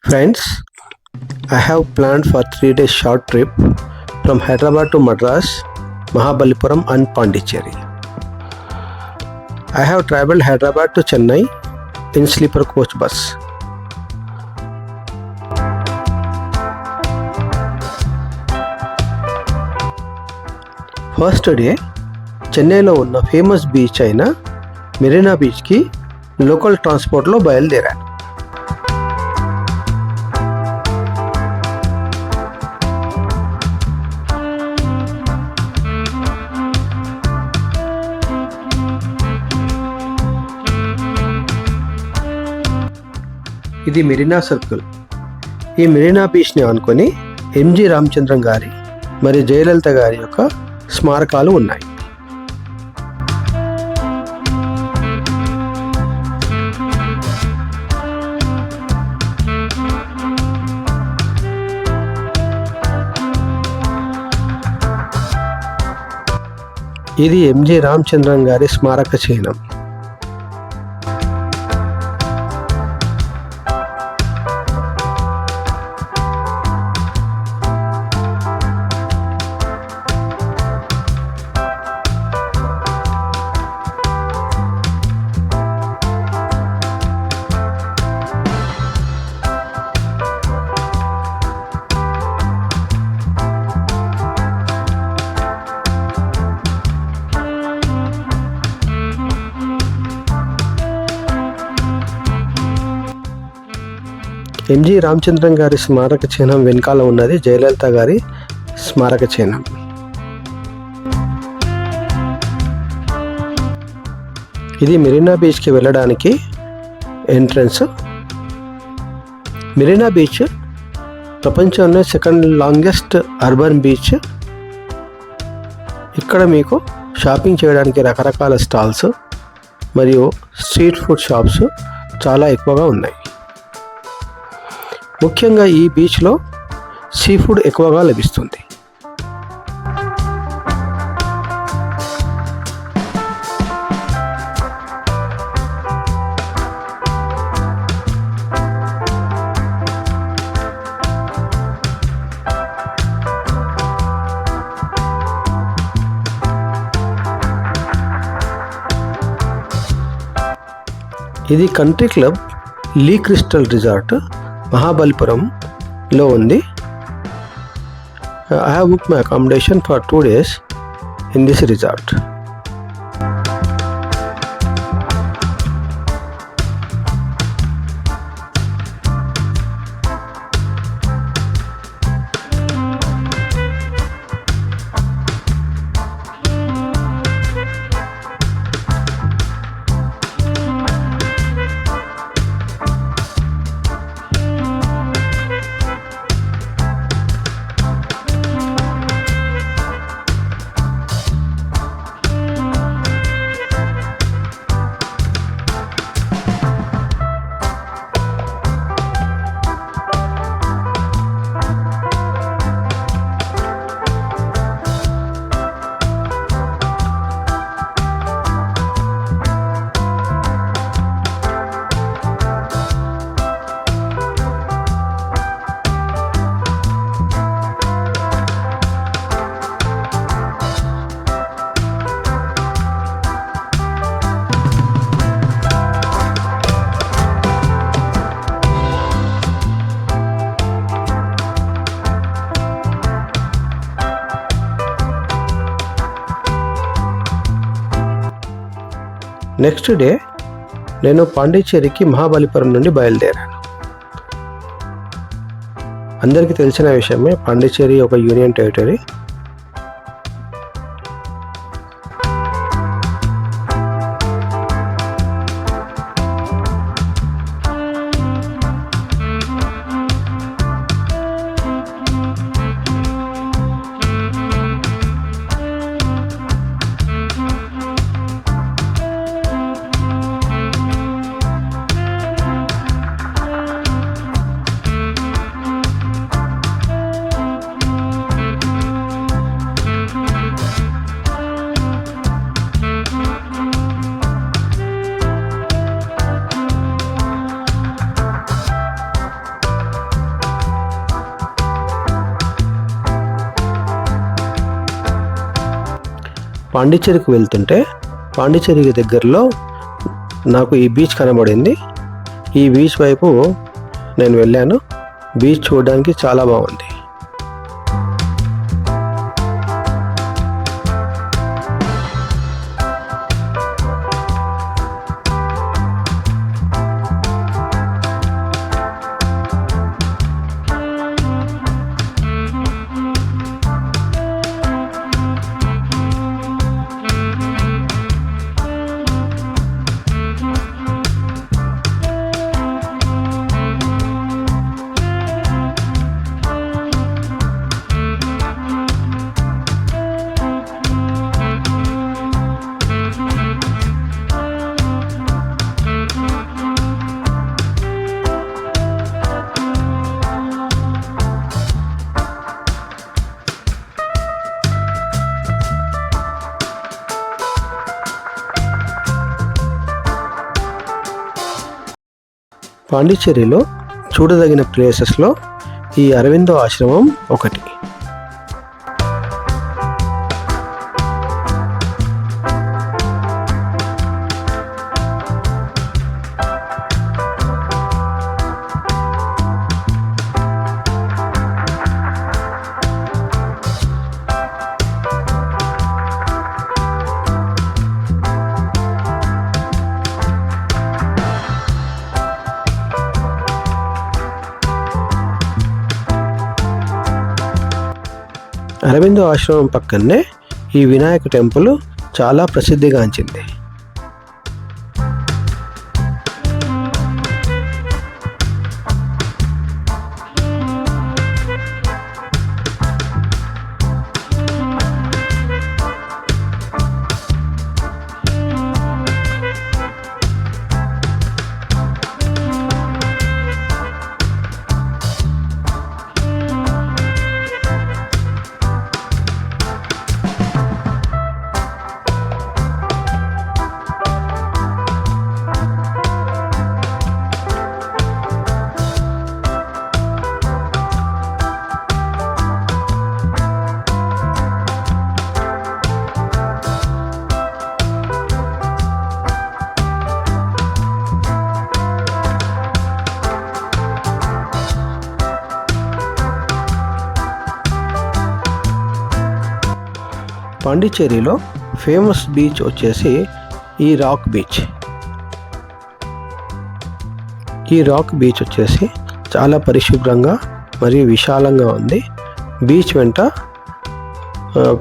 Friends, I have planned for 3 days short trip from Hyderabad to Madras, Mahabalipuram and Pondicherry. I have travelled Hyderabad to Chennai in sleeper coach bus. First day చెన్నైలో ఉన్న famous beach అయిన మెరీనా బీచ్కి local ట్రాన్స్పోర్ట్లో బయలుదేరాను. ఇది Marina circle. ఈ మెరీనా బీచ్ని అనుకొని MG Ramachandran గారి మరియు జయలలిత గారి యొక్క స్మారకాలు ఉన్నాయి. ఇది ఎంజి రామచంద్రన్ గారి స్మారక చిహ్నం. ఎంజి రామచంద్రన్ గారి స్మారక చిహ్నం వెనకాల ఉన్నది జయలలిత గారి స్మారక చిహ్నం. ఇది మెరీనా బీచ్కి వెళ్ళడానికి ఎంట్రన్స్. మెరీనా బీచ్ ప్రపంచంలో సెకండ్ లాంగెస్ట్ అర్బన్ బీచ్. ఇక్కడ మీకు షాపింగ్ చేయడానికి రకరకాల స్టాల్స్ మరియు స్ట్రీట్ ఫుడ్ షాప్స్ చాలా ఎక్కువగా ఉన్నాయి. ముఖ్యంగా ఈ బీచ్లో సీ ఫుడ్ ఎక్కువగా లభిస్తుంది. ఇది కంట్రీ క్లబ్ లీ క్రిస్టల్ రిసార్ట్ మహాబలిపురంలో ఉంది. I have booked my accommodation for 2 days in this resort. Next day నేను పాండిచ్చేరికి మహాబలిపురం నుండి బయలుదేరాను. అందరికీ తెలిసిన విషయమే, పాండిచ్చేరి ఒక యూనియన్ టెరిటరీ. పాండిచ్చేరికి వెళ్తుంటే పాండిచ్చేరికి దగ్గరలో నాకు ఈ బీచ్ కనబడింది. ఈ బీచ్ వైపు నేను వెళ్ళాను. బీచ్ చూడడానికి చాలా బాగుంది. పాండిచ్చేరిలో చూడదగిన ప్లేసెస్లో ఈ అరవిందో ఆశ్రమం ఒకటి. అరవిందో ఆశ్రమం పక్కనే ఈ వినాయక టెంపుల్ చాలా ప్రసిద్ధిగాంచింది. పాండిచ్చేరిలో ఫేమస్ బీచ్ వచ్చేసి ఈ రాక్ బీచ్. ఈ రాక్ బీచ్ వచ్చేసి చాలా పరిశుభ్రంగా మరియు విశాలంగా ఉంది. బీచ్ వెంట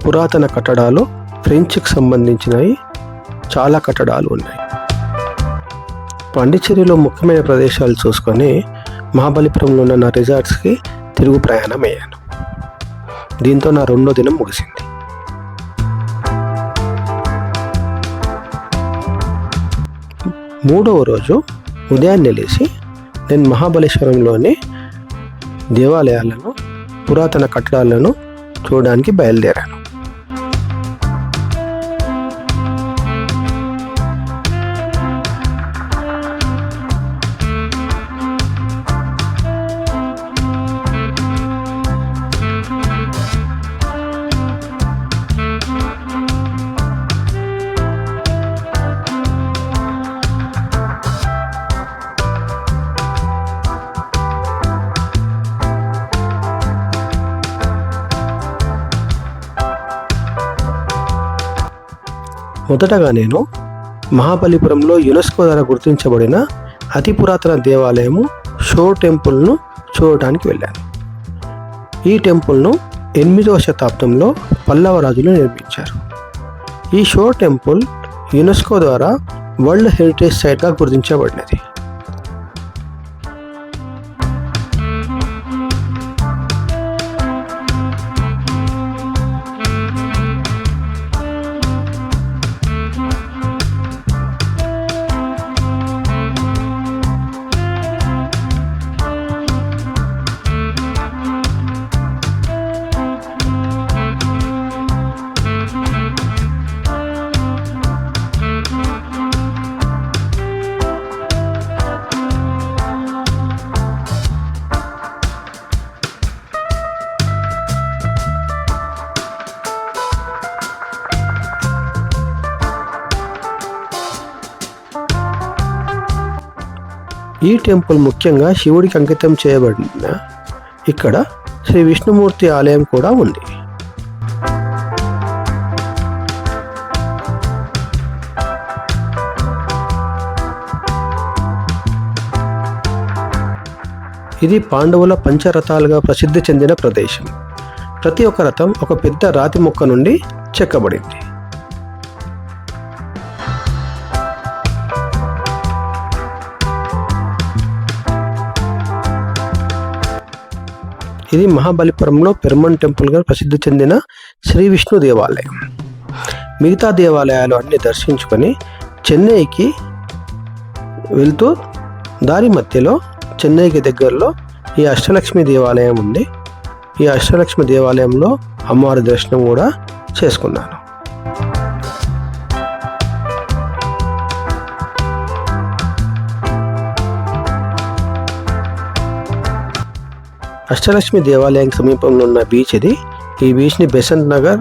పురాతన కట్టడాలు, ఫ్రెంచ్కి సంబంధించినవి చాలా కట్టడాలు ఉన్నాయి. పాండిచ్చేరిలో ముఖ్యమైన ప్రదేశాలు చూసుకొని మహాబలిపురంలో ఉన్న నా రిసార్ట్స్కి తిరుగు ప్రయాణం అయ్యాను. దీంతో నా 2వ దినం ముగిసింది. మూడవ రోజు ఉదయాన్నే లేచి నేను మహాబలేశ్వరంలోని దేవాలయాలను, పురాతన కట్టడాలను చూడడానికి బయలుదేరాను. మొదటగా నేను మహాబలిపురంలో యునెస్కో ద్వారా గుర్తించబడిన అతి పురాతన దేవాలయము షో టెంపుల్ను చూడటానికి వెళ్ళాను. ఈ టెంపుల్ను 8వ శతాబ్దంలో పల్లవ రాజులు నిర్మించారు. ఈ షో టెంపుల్ యునెస్కో ద్వారా వరల్డ్ హెరిటేజ్ సైట్గా గుర్తించబడినది. ఈ టెంపుల్ ముఖ్యంగా శివుడికి అంకితం చేయబడిన ఇక్కడ శ్రీ విష్ణుమూర్తి ఆలయం కూడా ఉంది. ఇది పాండవుల పంచరథాలుగా ప్రసిద్ధి చెందిన ప్రదేశం. ప్రతి ఒక్క రథం ఒక పెద్ద రాతి ముక్క నుండి చెక్కబడింది. ఇది మహాబలిపురంలో పెరుమన్ టెంపుల్గా ప్రసిద్ధి చెందిన శ్రీ విష్ణు దేవాలయం. మిగతా దేవాలయాలు అన్ని దర్శించుకొని చెన్నైకి వెళ్తూ దారి మధ్యలో చెన్నైకి దగ్గరలో ఈ అష్టలక్ష్మి దేవాలయం ఉంది. ఈ అష్టలక్ష్మి దేవాలయంలో అమ్మవారి దర్శనం కూడా చేసుకున్నాను. అష్టలక్ష్మి దేవాలయానికి సమీపంలో ఉన్న బీచ్ ఇది. ఈ బీచ్ని బెసంత్ నగర్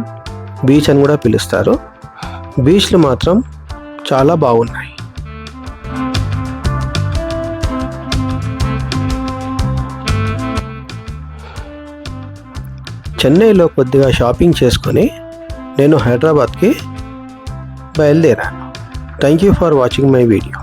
బీచ్ అని కూడా పిలుస్తారు. బీచ్లు మాత్రం చాలా బాగున్నాయి. చెన్నైలో కొద్దిగా షాపింగ్ చేసుకొని నేను హైదరాబాద్కి బయలుదేరాను. Thank you for watching my video.